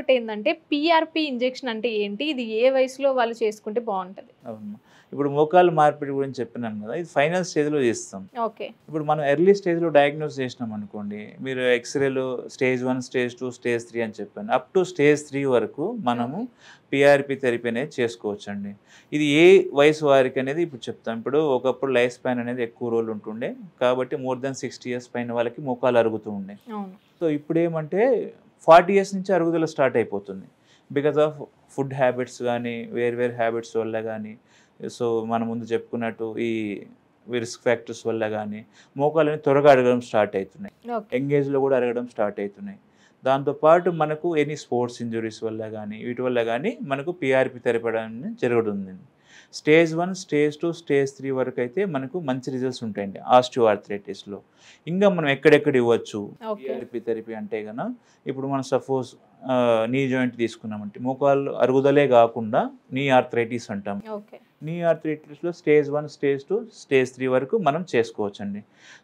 ఇంకొకటేందంటే PRP injection అంటే ఏంటి? ఇది ఏ వయసులో వాళ్ళు చేసుకుంటే బావుంటది? అవును. ఇప్పుడు మోకాలు మార్పిడి గురించి చెప్పినాను కదా! ఇది ఫైనల్ స్టేజ్‌లో చేస్తాం. ఓకే. ఇప్పుడు మనం ఎర్లీ స్టేజ్‌లో డయాగ్నోస్ చేసినామనుకోండి, మీరు ఎక్స్‌రేలో స్టేజ్ 1, స్టేజ్ 2, స్టేజ్ 3 అని చెప్పాను. అప్ టు స్టేజ్ 3 వరకు మనము పీఆర్‌పీ థెరపీ అనేది చేసుకోవచ్చండి. ఇది ఏ వయసు వారికనేది ఇప్పుడు చెప్తాం. ఇప్పుడు ఒకప్పుడు లైఫ్ స్పాన్ అనేది ఎక్కువ రోజులు ఉంటుండే. కాబట్టి మోర్ దాన్ 60 ఇయర్స్ పైన వాళ్ళకి మోకాలు అరుగుతూ ఉండే. అవును. సో ఇప్పుడేమంటే 40 ఇయర్స్ నుంచి అరుగుదల స్టార్ట్ అయిపోతుంది. బికాస్ ఆఫ్ ఫుడ్ హ్యాబిట్స్ గానీ, వేరు హ్యాబిట్స్ వల్ల గానీ, సో మనం ముందు చెప్పుకున్నట్టు ఈ రిస్క్ ఫ్యాక్టర్స్ వల్ల గానీ, మోకాలని త్వరగా అరగడం స్టార్ట్ అవుతున్నాయి. ఓకే. యంగ్ ఏజ్‌లో కూడా అరగడం స్టార్ట్ అవుతున్నాయి. దాంతోపాటు మనకు ఎనీ స్పోర్ట్స్ ఇంజ్యూరీస్ వల్ల గానీ, వీటి వల్ల గానీ మనకు పీఆర్‌పీ థెరపీ అనేది జరుగుతుంది. స్టేజ్ 1, స్టేజ్ 2, స్టేజ్ 3 వరకు అయితే మనకు మంచి రిజల్ట్స్ ఉంటాయండి ఆస్టియో ఆర్థరైటిస్‌లో. ఇంకా మనం ఎక్కడెక్కడ ఇవ్వచ్చు ఓకే. పీఆర్‌పీ థెరపీ అంటే గన, ఇప్పుడు మనం సపోజ్ నీ జాయింట్ తీసుకున్నామంటే మోకాలు అరుగుదలే కాకుండా నీ ఆర్థరైటిస్ అంటాం. ఓకే. నీ ఆర్థరైటిస్‌లో స్టేజ్ 1, స్టేజ్ 2, స్టేజ్ 3 వరకు మనం చేసుకోవచ్చండి.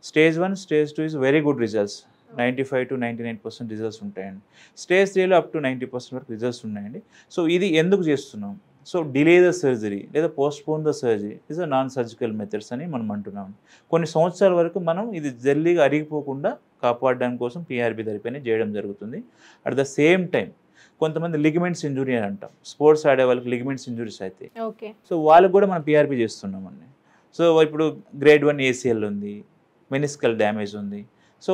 Stage 1, stage 2 is very good results. 95-99% results ఉంటాయండి. స్టేజ్ 3లో అప్ టు 90% వరకు రిజల్ట్స్ ఉన్నాయండి. సో ఇది ఎందుకు చేస్తున్నాం? సో డిలే ద సర్జరీ లేదా postpone the surgery is a non surgical methods అని మనం అంటున్నాం. కొన్ని సంవత్సరాల వరకు మనం ఇది జల్దీగా అరిగిపోకుండా కాపాడడానికి కోసం పీఆర్‌పీ థెరపీ అనేది చేయడం జరుగుతుంది. అట్ ద సేమ్ టైం కొంతమంది లిగమెంట్స్ ఇంజురీ అని అంటాం. స్పోర్ట్స్ ఆడే వాళ్ళకి లిగమెంట్స్ ఇంజురీస్ అవుతాయి. ఓకే. సో వాళ్ళకి కూడా మనం పీఆర్‌పీ చేస్తున్నామండి. సో ఇప్పుడు గ్రేడ్ 1 ఏసీఎల్ ఉంది, మెనిస్కల్ డ్యామేజ్ ఉంది, సో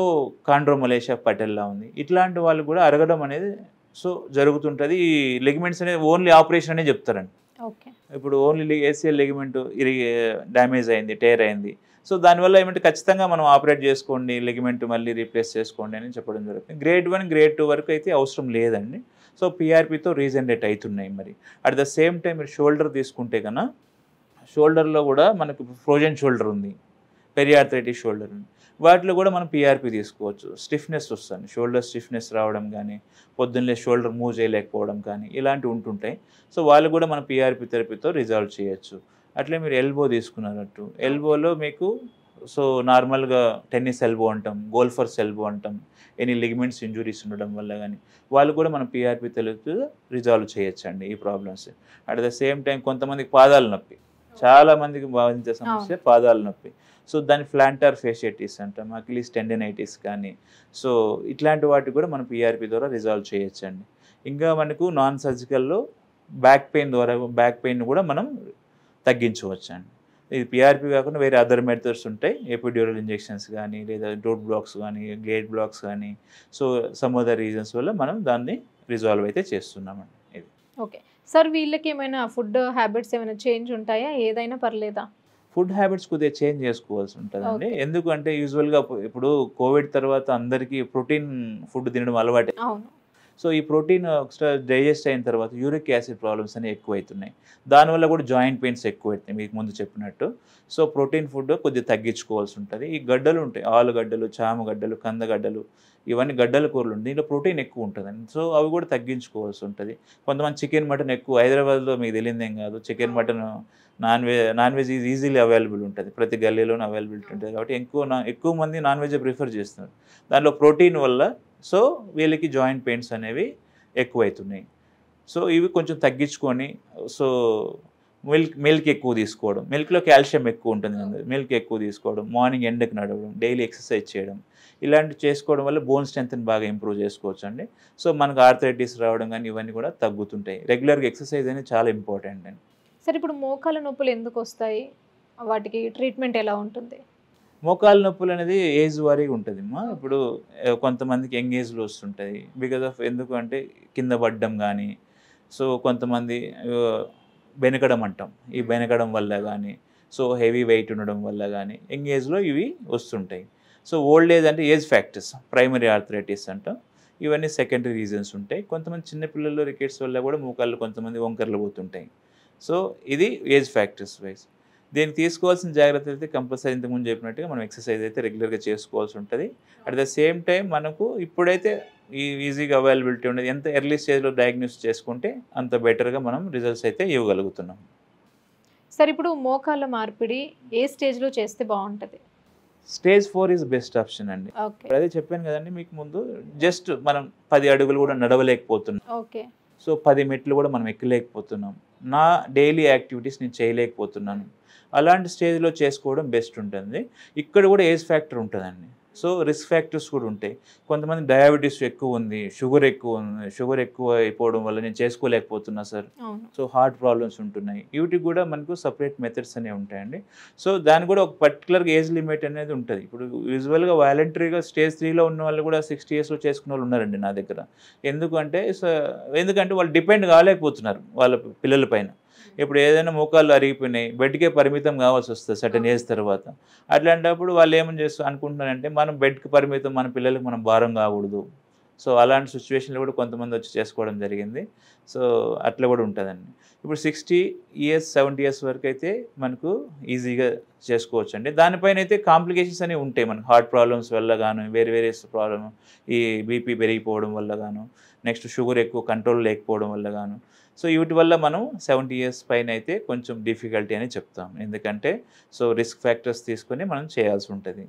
కాండ్రోమలేషియా పటెల్లా ఉంది. ఇట్లాంటి వాళ్ళు కూడా అరగడం అనేది సో జరుగుతుంటుంది. ఈ లిగమెంట్స్ అనేది ఓన్లీ ఆపరేషన్ అనే చెప్తారండి. ఓకే. ఇప్పుడు ఓన్లీ ఏసీఎల్ లిగమెంట్ డ్యామేజ్ అయింది, టేర్ అయింది. సో దానివల్ల ఏమంటే ఖచ్చితంగా మనం ఆపరేట్ చేసుకోండి, లిగమెంట్ మళ్ళీ రీప్లేస్ చేసుకోండి అని చెప్పడం జరుగుతుంది. గ్రేడ్ 1, గ్రేడ్ 2 వరకు అయితే అవసరం లేదండి. సో పీఆర్‌పీతో రీజనరేట్ అవుతున్నాయి మరి. అట్ ద సేమ్ టైం మీరు షోల్డర్ తీసుకుంటే కన్నా, షోల్డర్లో కూడా మనకు ఫ్రోజన్ షోల్డర్ ఉంది, పెరియార్థరైటిస్ షోల్డర్ ఉంది. వాటిలో కూడా మనం పీఆర్‌పీ తీసుకోవచ్చు. స్టిఫ్నెస్ వస్తుంది, షోల్డర్ స్టిఫ్నెస్ రావడం కానీ, పొద్దున్నే షోల్డర్ మూవ్ చేయలేకపోవడం కానీ ఇలాంటివి ఉంటుంటాయి. సో వాళ్ళు కూడా మనం పీఆర్‌పీ థెరపీతో రిజాల్వ్ చేయొచ్చు. అట్లే మీరు ఎల్బో తీసుకున్నారట్టు, ఎల్బోలో మీకు సో నార్మల్గా టెన్నిస్ ఎల్బో అంటాం, గోల్ఫర్స్ ఎల్బో అంటాం, ఎనీ లిగమెంట్స్ ఇంజురీస్ ఉండడం వల్ల కానీ వాళ్ళు కూడా మనం పీఆర్‌పీ థెరపీతో రిజాల్వ్ చేయొచ్చండి ఈ problems. At the same time కొంతమందికి పాదాల నొప్పి, చాలా మందికి బాధించే సమస్య పాదాల నొప్పి. సో దాన్ని ప్లాంటార్ ఫేషియటిస్ అంటాం, అకిలీస్ టెండినైటిస్ కానీ, సో ఇట్లాంటి వాటికి కూడా మనం పీఆర్‌పీ ద్వారా రిజాల్వ్ చేయొచ్చండి. ఇంకా మనకు నాన్ సర్జికల్లో బ్యాక్ పెయిన్ ద్వారా బ్యాక్ పెయిన్ కూడా మనం తగ్గించవచ్చండి. ఇది పీఆర్‌పీ కాకుండా వేరే అదర్ మెథడ్స్ ఉంటాయి. ఎపిడ్యూరల్ ఇంజెక్షన్స్ కానీ, లేదా డోట్ బ్లాక్స్ కానీ, గేట్ బ్లాక్స్ కానీ, సో సమ్ అదర్ రీజన్స్ వల్ల మనం దాన్ని రిజాల్వ్ అయితే చేస్తున్నామండి. ఇది ఓకే. సార్ వీళ్ళకి ఏమైనా ఫుడ్ హ్యాబిట్స్ ఏమైనా చేంజ్ ఉంటాయా? ఏదైనా పర్లేదా? ఫుడ్ హ్యాబిట్స్ కొద్దిగా చేంజ్ చేసుకోవాల్సి ఉంటుందండి. ఓకే. ఎందుకంటే యూజువల్గా ఇప్పుడు కోవిడ్ తర్వాత అందరికీ ప్రోటీన్ ఫుడ్ తినడం అలవాటే. అవును. సో ఈ ప్రోటీన్ ఒకసారి డైజెస్ట్ అయిన తర్వాత యూరిక్ యాసిడ్ ప్రాబ్లమ్స్ అనేవి ఎక్కువవుతున్నాయి. దానివల్ల కూడా జాయింట్ పెయిన్స్ ఎక్కువవుతున్నాయి మీకు ముందు చెప్పినట్టు. సో ప్రోటీన్ ఫుడ్ కొద్దిగా తగ్గించుకోవాల్సి ఉంటుంది. ఈ గడ్డలు ఉంటాయి, ఆలుగడ్డలు, చామగడ్డలు, కందగడ్డలు, ఇవన్నీ గడ్డల కూరలు ఉంటాయి. దీంట్లో ప్రోటీన్ ఎక్కువ ఉంటుందండి. సో అవి కూడా తగ్గించుకోవాల్సి ఉంటుంది. కొంతమంది చికెన్ మటన్ ఎక్కువ, హైదరాబాద్లో మీకు తెలియదేం కాదు, chicken mutton non veg easily available ఉంటుంది, ప్రతి గల్లీలోనూ అవైలబిలిటీ ఉంటుంది. కాబట్టి ఎక్కువ మంది నాన్ వెజ్ ప్రిఫర్ చేస్తున్నారు. దాంట్లో ప్రోటీన్ వల్ల సో వీళ్ళకి జాయింట్ పెయిన్స్ అనేవి ఎక్కువవుతున్నాయి. సో ఇవి కొంచెం తగ్గించుకొని, సో మిల్క్ ఎక్కువ తీసుకోవడం, మిల్క్లో కాల్షియం ఎక్కువ ఉంటుంది కదా, మిల్క్ ఎక్కువ తీసుకోవడం, మార్నింగ్ ఎండకు నడవడం, డైలీ ఎక్సర్సైజ్ చేయడం, ఇలాంటివి చేసుకోవడం వల్ల బోన్ స్ట్రెంత్ని బాగా ఇంప్రూవ్ చేసుకోవచ్చు అండి. సో మనకు ఆర్థరైటిస్ రావడం కానీ ఇవన్నీ కూడా తగ్గుతుంటాయి. రెగ్యులర్గా ఎక్సర్సైజ్ అనేది చాలా ఇంపార్టెంట్ అండి. సరే ఇప్పుడు మోకాల నొప్పులు ఎందుకు వస్తాయి? వాటికి ట్రీట్మెంట్ ఎలా ఉంటుంది? మోకాలు నొప్పులు అనేది ఏజ్ వారీగా ఉంటుందమ్మా. ఇప్పుడు కొంతమందికి యంగ్ ఏజ్లో వస్తుంటుంది. బికాజ్ ఆఫ్ ఎందుకు అంటే కింద పడ్డం కానీ, సో కొంతమంది బెనకడం అంటాం, ఈ బెనకడం వల్ల కానీ, సో హెవీ వెయిట్ ఉండడం వల్ల కానీ యంగ్ ఏజ్లో ఇవి వస్తుంటాయి. సో ఓల్డ్ ఏజ్ అంటే ఏజ్ ఫ్యాక్టర్స్, ప్రైమరీ ఆర్థరైటిస్ అంటాం, ఇవన్నీ సెకండరీ రీజన్స్ ఉంటాయి. కొంతమంది చిన్నపిల్లల్లో రికెట్స్ వల్ల కూడా మోకాళ్ళు కొంతమంది వంకర్లు పోతుంటాయి. సో ఇది ఏజ్ ఫ్యాక్టర్స్ వైజ్. దీనికి తీసుకోవాల్సిన జాగ్రత్తలు అయితే కంపల్సరీ ఇంతకుముందు చెప్పినట్టుగా మనం ఎక్సర్సైజ్ అయితే రెగ్యులర్గా చేసుకోవాల్సి ఉంటుంది. అట్ ద సేమ్ టైం మనకు ఇప్పుడైతే ఈజీగా అవైలబిలిటీ ఉండేది, ఎంత ఎర్లీ స్టేజ్లో డయాగ్నోస్ చేసుకుంటే అంత బెటర్గా మనం రిజల్ట్స్ అయితే ఇవ్వగలుగుతున్నాం. సార్ ఇప్పుడు మోకాళ్ళ మార్పిడి ఏ స్టేజ్లో చేస్తే బాగుంటుంది? స్టేజ్ 4 ఈజ్ బెస్ట్ ఆప్షన్ అండి. ఓకే. అదే చెప్పాను కదండి మీకు ముందు, జస్ట్ మనం 10 అడుగులు కూడా నడవలేకపోతున్నాం. ఓకే. సో 10 మెట్లు కూడా మనం ఎక్కలేకపోతున్నాం. నా డైలీ యాక్టివిటీస్ నేను చేయలేకపోతున్నాను. అలాంటి స్టేజ్లో చేసుకోవడం బెస్ట్ ఉంటుంది. ఇక్కడ కూడా ఏజ్ ఫ్యాక్టర్ ఉంటుందండి. సో రిస్క్ ఫ్యాక్టర్స్ కూడా ఉంటాయి. కొంతమంది డయాబెటీస్ ఎక్కువ ఉంది, షుగర్ ఎక్కువ అయిపోవడం వల్ల నేను చేసుకోలేకపోతున్నా సార్. సో హార్ట్ ప్రాబ్లమ్స్ ఉంటున్నాయి. వీటికి కూడా మనకు సపరేట్ మెథడ్స్ అనేవి ఉంటాయండి. సో దానికి కూడా ఒక పర్టికులర్ ఏజ్ లిమిట్ అనేది ఉంటుంది. ఇప్పుడు యూజువల్గా వాలంటరీగా స్టేజ్ 3లో ఉన్న వాళ్ళు కూడా 60 ఇయర్స్లో చేసుకున్న వాళ్ళు ఉన్నారండి నా దగ్గర. ఎందుకంటే వాళ్ళు డిపెండ్ కాలేకపోతున్నారు వాళ్ళ పిల్లల పైన. ఇప్పుడు ఏదైనా మోకాళ్ళు అరిగిపోయినాయి, బెడ్కే పరిమితం కావాల్సి వస్తుంది సర్టన్ ఏజ్ తర్వాత. అట్లాంటప్పుడు వాళ్ళు ఏమని అనుకుంటున్నారంటే మనం బెడ్కి పరిమితం, మన పిల్లలకు మనం భారం కాకూడదు. సో అలాంటి సిచ్యువేషన్లో కూడా కొంతమంది వచ్చి చేసుకోవడం జరిగింది. సో అట్లా కూడా ఉంటుందండి. ఇప్పుడు 60 ఇయర్స్ 70 ఇయర్స్ వరకు అయితే మనకు ఈజీగా చేసుకోవచ్చు అండి. దానిపైన అయితే కాంప్లికేషన్స్ అనేవి ఉంటాయి మనకు, హార్ట్ ప్రాబ్లమ్స్ వల్ల గాను, వేరే ప్రాబ్లమ్, ఈ బీపీ పెరిగిపోవడం వల్ల గాను, నెక్స్ట్ షుగర్ ఎక్కువ కంట్రోల్ లేకపోవడం వల్ల గాను. సో వీటి వల్ల మనం 70 ఇయర్స్ పైన అయితే కొంచెం డిఫికల్టీ అని చెప్తాం. ఎందుకంటే సో రిస్క్ ఫ్యాక్టర్స్ తీసుకొని మనం చేయాల్సి ఉంటుంది.